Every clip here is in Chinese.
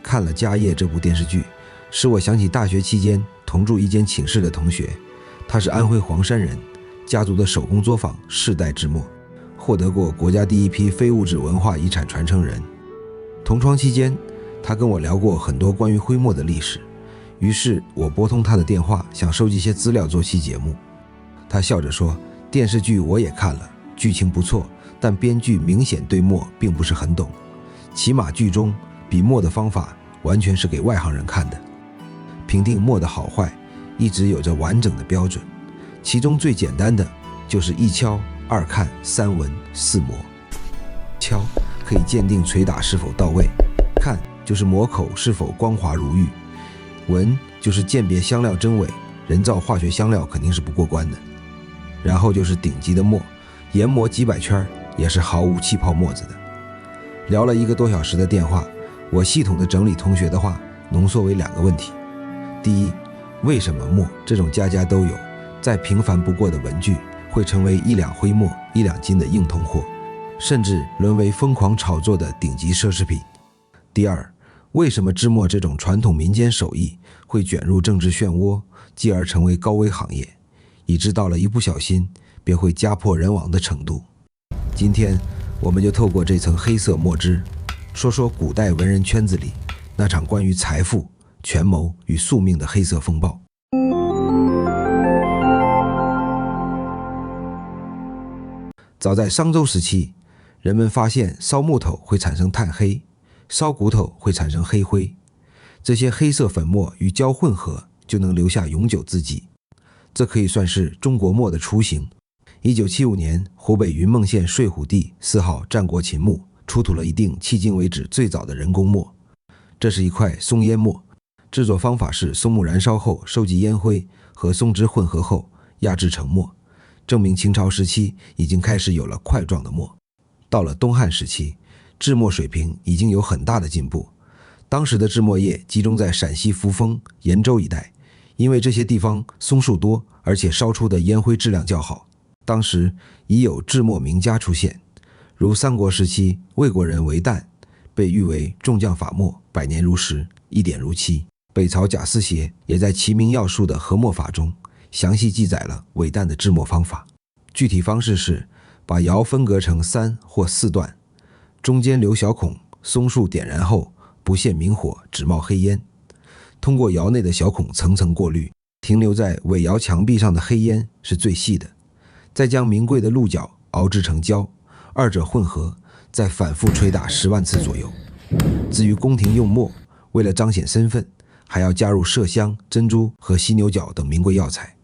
看了《家业》这部电视剧，使我想起大学期间同住一间寝室的同学，他是安徽黄山人，家族的手工作坊世代制墨，获得过国家第一批非物质文化遗产传承人。同窗期间，他跟我聊过很多关于徽墨的历史，于是我拨通他的电话，想收集些资料做期节目。他笑着说，电视剧我也看了，剧情不错，但编剧明显对墨并不是很懂，起码剧中笔墨的方法完全是给外行人看的。评定墨的好坏一直有着完整的标准，其中最简单的就是一敲、二看、三闻、四磨。敲可以鉴定捶打是否到位，看就是磨口是否光滑如玉，闻就是鉴别香料真伪，人造化学香料肯定是不过关的。然后就是顶级的墨，研磨几百圈也是毫无气泡沫子的。聊了1个多小时的电话，我系统的整理同学的话，浓缩为2个问题。第一，为什么墨这种家家都有，再平凡不过的文具会成为1两徽墨、1两金的硬通货，甚至沦为疯狂炒作的顶级奢侈品？第二，为什么制墨这种传统民间手艺会卷入政治漩涡，继而成为高危行业，以致到了一不小心便会家破人亡的程度？今天我们就透过这层黑色墨汁，说说古代文人圈子里那场关于财富、权谋与宿命的黑色风暴。早在商周时期，人们发现烧木头会产生炭黑，烧骨头会产生黑灰，这些黑色粉末与胶混合就能留下永久字迹，这可以算是中国墨的雏形。1975年，湖北云梦县睡虎地4号战国秦墓出土了一锭迄今为止最早的人工墨，这是一块松烟墨，制作方法是松木燃烧后收集烟灰和松脂混合后压制成墨，证明秦朝时期已经开始有了块状的墨。到了东汉时期，制墨水平已经有很大的进步，当时的制墨业集中在陕西扶风、延州一带，因为这些地方松树多，而且烧出的烟灰质量较好。当时已有制墨名家出现，如三国时期魏国人韦诞，被誉为众匠法墨，百年如石，一点如漆。北曹贾思勰也在其名要术的合墨法中详细记载了韦诞的制墨方法。具体方式是把窑分隔成3或4段，中间留小孔，松树点燃后不限明火，只冒黑烟，通过窑内的小孔层层过滤，停留在尾窑墙壁上的黑烟是最细的，再将名贵的鹿角熬制成胶，二者混合，再反复捶打10万次左右。至于宫廷用墨，为了彰显身份，还要加入麝香、珍珠和犀牛角等名贵药材，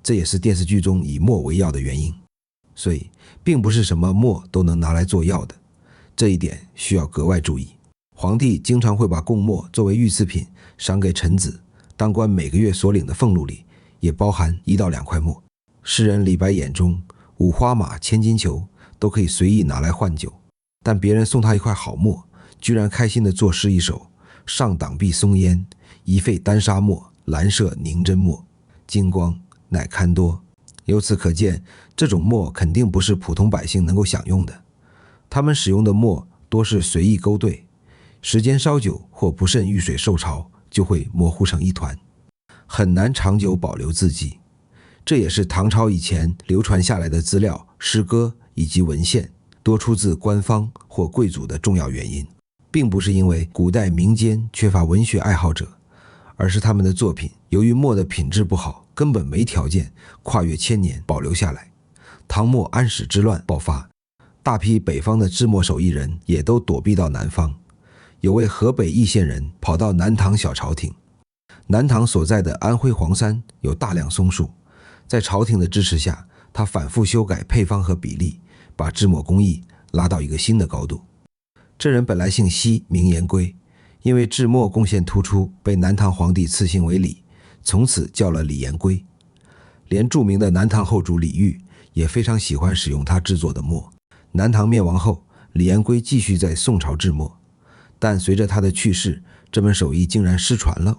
这也是电视剧中以墨为药的原因。所以并不是什么墨都能拿来做药的，这一点需要格外注意。皇帝经常会把贡墨作为御赐品赏给臣子，当官每个月所领的俸禄里也包含1到2块墨。诗人李白眼中5花马、千金裘都可以随意拿来换酒，但别人送他一块好墨，居然开心地作诗一首：上党壁松烟，一废丹砂墨，蓝麝凝真墨，金光乃堪多。由此可见，这种墨肯定不是普通百姓能够享用的，他们使用的墨多是随意勾兑，时间稍久或不慎遇水受潮，就会模糊成一团，很难长久保留字迹。这也是唐朝以前流传下来的资料、诗歌以及文献多出自官方或贵族的重要原因，并不是因为古代民间缺乏文学爱好者，而是他们的作品由于墨的品质不好，根本没条件跨越千年保留下来。唐末安史之乱爆发，大批北方的制墨手艺人也都躲避到南方，有位河北易县人跑到南唐小朝廷。南唐所在的安徽黄山有大量松树，在朝廷的支持下，他反复修改配方和比例，把制墨工艺拉到一个新的高度。这人本来姓西，名颜归，因为制墨贡献突出，被南唐皇帝赐姓为李，从此叫了李颜归。连著名的南唐后主李煜也非常喜欢使用他制作的墨。南唐灭亡后，李颜归继续在宋朝制墨，但随着他的去世，这门手艺竟然失传了。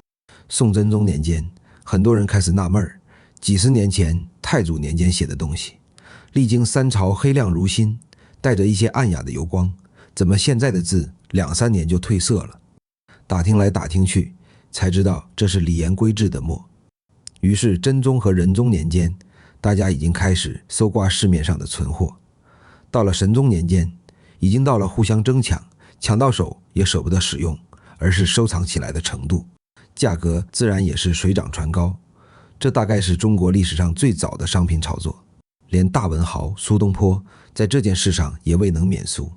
宋真宗年间，很多人开始纳闷，几十年前太祖年间写的东西，历经3朝黑亮如新，带着一些暗哑的油光，怎么现在的字2、3年就褪色了？打听来打听去，才知道这是李颜归制的墨。于是真宗和仁宗年间，大家已经开始搜刮市面上的存货。到了神宗年间，已经到了互相争抢，抢到手也舍不得使用，而是收藏起来的程度，价格自然也是水涨船高。这大概是中国历史上最早的商品炒作，连大文豪苏东坡在这件事上也未能免俗。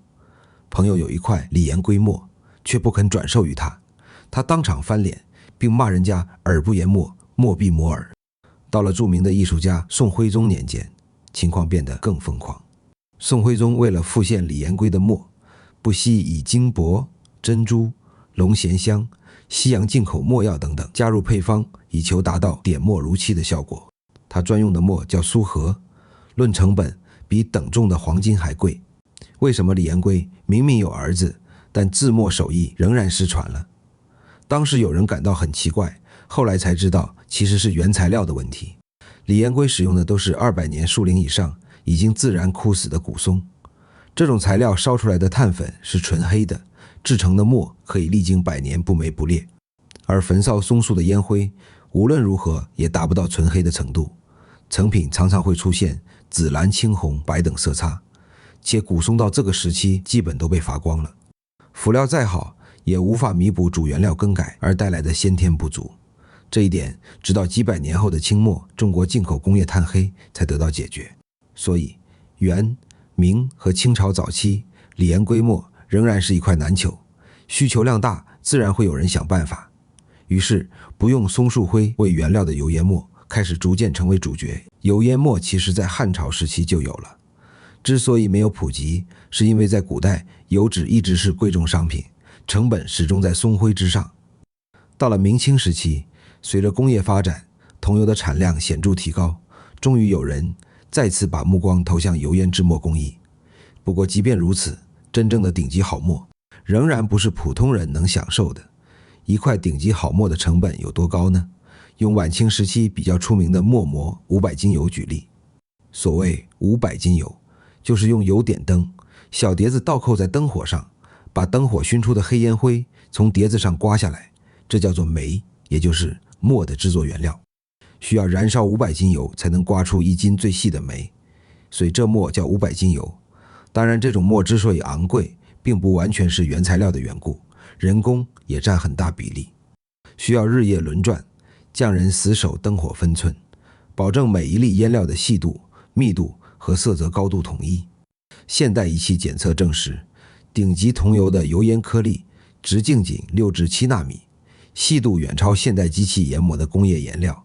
朋友有一块李颜归墨，却不肯转售于他，他当场翻脸，并骂人家耳不言墨，墨必磨耳。到了著名的艺术家宋徽宗年间，情况变得更疯狂。宋徽宗为了复现李颜归的墨，不惜以金箔、珍珠、龙涎香、西洋进口墨药等等加入配方，以求达到点墨如漆的效果。他专用的墨叫苏合，论成本比等重的黄金还贵。为什么李颜归明明有儿子，但制墨手艺仍然失传了？当时有人感到很奇怪，后来才知道其实是原材料的问题。李颜归使用的都是200年树龄以上已经自然枯死的古松，这种材料烧出来的碳粉是纯黑的，制成的墨可以历经100年不霉不裂。而焚烧松树的烟灰无论如何也达不到纯黑的程度，成品常常会出现紫蓝青红白等色差，且古松到这个时期基本都被伐光了，辅料再好也无法弥补主原料更改而带来的先天不足。这一点直到几百年后的清末中国进口工业炭黑才得到解决。所以元、明和清朝早期，李颜归墨仍然是一块难求，需求量大，自然会有人想办法。于是不用松树灰为原料的油烟墨开始逐渐成为主角。油烟墨其实在汉朝时期就有了，之所以没有普及，是因为在古代油脂一直是贵重商品，成本始终在松灰之上。到了明清时期，随着工业发展，桐油的产量显著提高，终于有人再次把目光投向油烟制墨工艺。不过即便如此，真正的顶级好墨仍然不是普通人能享受的。一块顶级好墨的成本有多高呢？用晚清时期比较出名的墨磨500斤油举例。所谓500斤油，就是用油点灯，小碟子倒扣在灯火上，把灯火熏出的黑烟灰从碟子上刮下来，这叫做煤，也就是墨的制作原料。需要燃烧500斤油才能刮出1斤最细的煤，所以这墨叫500斤油。当然，这种墨之所以昂贵，并不完全是原材料的缘故，人工也占很大比例，需要日夜轮转，匠人死守灯火分寸，保证每一粒烟料的细度、密度和色泽高度统一。现代仪器检测证实，顶级桐油的油烟颗粒直径仅6至7纳米，细度远超现代机器研磨的工业颜料，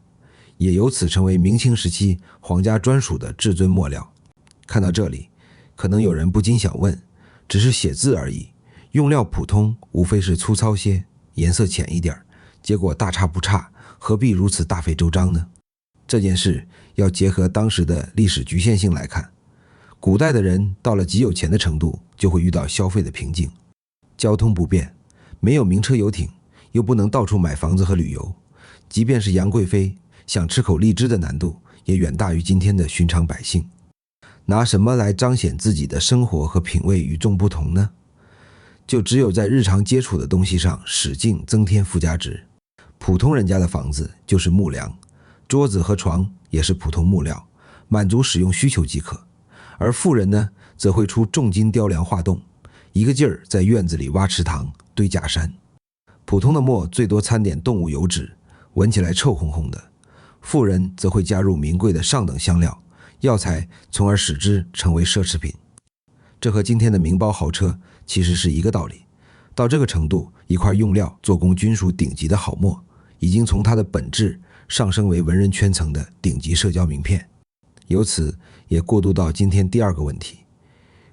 也由此成为明清时期皇家专属的至尊墨料。看到这里，可能有人不禁想问，只是写字而已，用料普通，无非是粗糙些，颜色浅一点，结果大差不差，何必如此大费周章呢？这件事要结合当时的历史局限性来看。古代的人到了极有钱的程度，就会遇到消费的瓶颈，交通不便，没有名车游艇，又不能到处买房子和旅游，即便是杨贵妃想吃口荔枝的难度也远大于今天的寻常百姓。拿什么来彰显自己的生活和品味与众不同呢？就只有在日常接触的东西上使劲增添附加值。普通人家的房子就是木梁，桌子和床也是普通木料，满足使用需求即可。而富人呢，则会出重金雕梁画栋，一个劲儿在院子里挖池塘堆假山。普通的墨最多掺点动物油脂，闻起来臭烘烘的，富人则会加入名贵的上等香料药材，从而使之成为奢侈品。这和今天的名包豪车其实是一个道理。到这个程度，一块用料做工均属顶级的好墨，已经从它的本质上升为文人圈层的顶级社交名片。由此也过渡到今天第二个问题：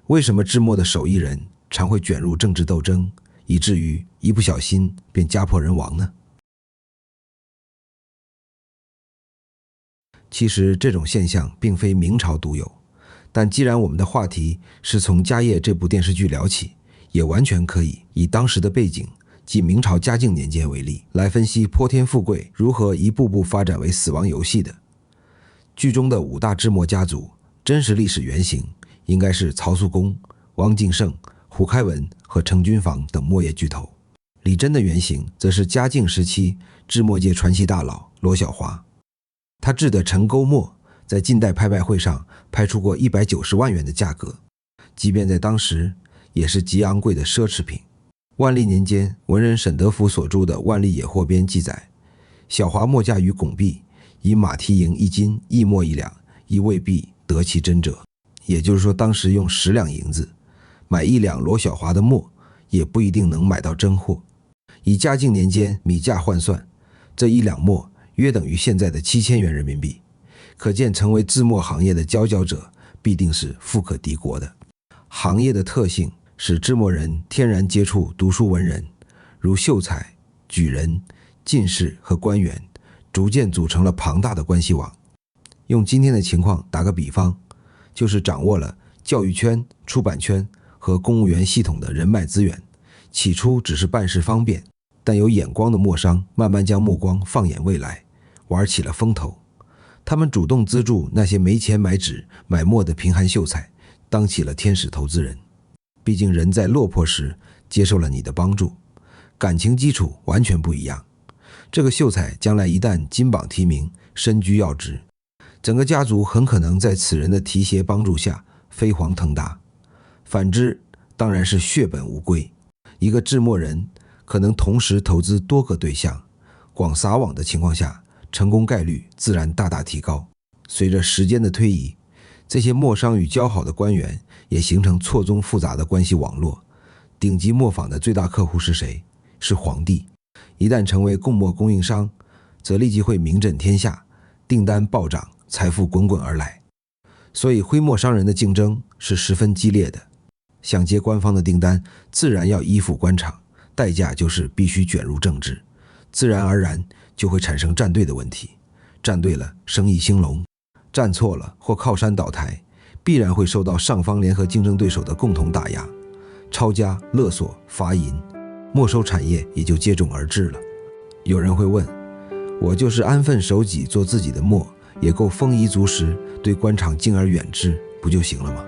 为什么制墨的手艺人常会卷入政治斗争，以至于一不小心便家破人亡呢？其实这种现象并非明朝独有，但既然我们的话题是从《家业》这部电视剧聊起，也完全可以以当时的背景，即明朝嘉靖年间为例，来分析泼天富贵如何一步步发展为死亡游戏的。剧中的5大制墨家族，真实历史原型应该是曹素公、汪敬圣、胡开文和程君房等墨业巨头。李真的原型则是嘉靖时期制墨界传奇大佬罗小华，他制的陈沟墨在近代拍卖会上拍出过190万元的价格，即便在当时也是极昂贵的奢侈品。万历年间，文人沈德福所著的《万历野货编》记载，小华墨价于拱璧，以马蹄银1斤，一墨1两，亦未必得其真者。也就是说，当时用10两银子买1两罗小华的墨，也不一定能买到真货。以嘉靖年间米价换算，这1两墨约等于现在的7000元人民币，可见成为制墨行业的佼佼者必定是富可敌国的。行业的特性使制墨人天然接触读书文人，如秀才、举人、进士和官员，逐渐组成了庞大的关系网。用今天的情况打个比方，就是掌握了教育圈、出版圈和公务员系统的人脉资源。起初只是办事方便，但有眼光的墨商慢慢将目光放眼未来，玩起了风投。他们主动资助那些没钱买纸买墨的贫寒秀才，当起了天使投资人。毕竟人在落魄时接受了你的帮助，感情基础完全不一样。这个秀才将来一旦金榜题名，身居要职，整个家族很可能在此人的提携帮助下飞黄腾达。反之，当然是血本无归。一个制墨人可能同时投资多个对象，广撒网的情况下，成功概率自然大大提高。随着时间的推移，这些墨商与交好的官员也形成错综复杂的关系网络。顶级墨坊的最大客户是谁？是皇帝。一旦成为贡墨供应商，则立即会名震天下，订单暴涨，财富滚滚而来。所以徽墨商人的竞争是十分激烈的。想接官方的订单，自然要依附官场，代价就是必须卷入政治，自然而然就会产生站队的问题。站对了，生意兴隆；站错了或靠山倒台，必然会受到上方联合竞争对手的共同打压，抄家、勒索、罚银，没收产业也就接踵而至了。有人会问，我就是安分守己做自己的墨，也够丰衣足食，对官场敬而远之，不就行了吗？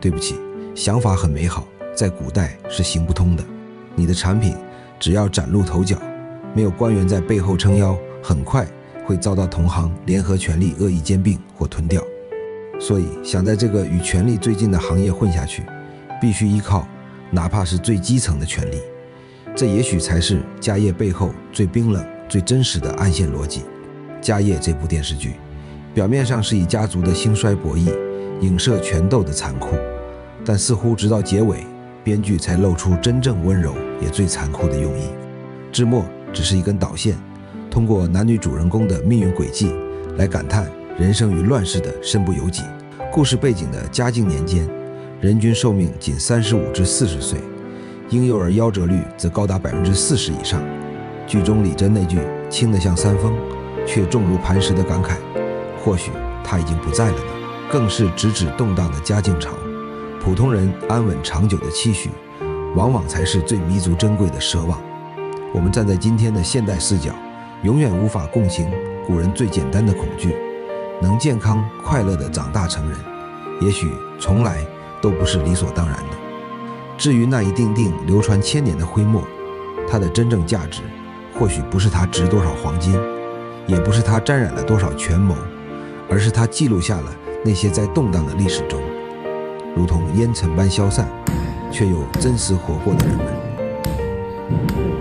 对不起，想法很美好，在古代是行不通的。你的产品只要崭露头角，没有官员在背后撑腰，很快会遭到同行联合权力恶意兼并或吞掉。所以想在这个与权力最近的行业混下去，必须依靠哪怕是最基层的权力。这也许才是家业背后最冰冷最真实的暗线逻辑。家业这部电视剧表面上是以家族的兴衰博弈影射权斗的残酷，但似乎直到结尾，编剧才露出真正温柔也最残酷的用意。制墨只是一根导线，通过男女主人公的命运轨迹来感叹人生于乱世的身不由己。故事背景的嘉靖年间，人均寿命仅35至40岁，婴幼儿夭折率则高达40%以上。剧中李真那句轻得像三峰，却重如磐石的感慨，或许他已经不在了呢，更是直指动荡的嘉靖朝。普通人安稳长久的期许，往往才是最弥足珍贵的奢望。我们站在今天的现代视角，永远无法共情古人最简单的恐惧。能健康快乐地长大成人，也许从来都不是理所当然的。至于那一锭锭流传千年的徽墨，它的真正价值或许不是它值多少黄金，也不是它沾染了多少权谋，而是它记录下了那些在动荡的历史中如同烟尘般消散却又真实活过的人们。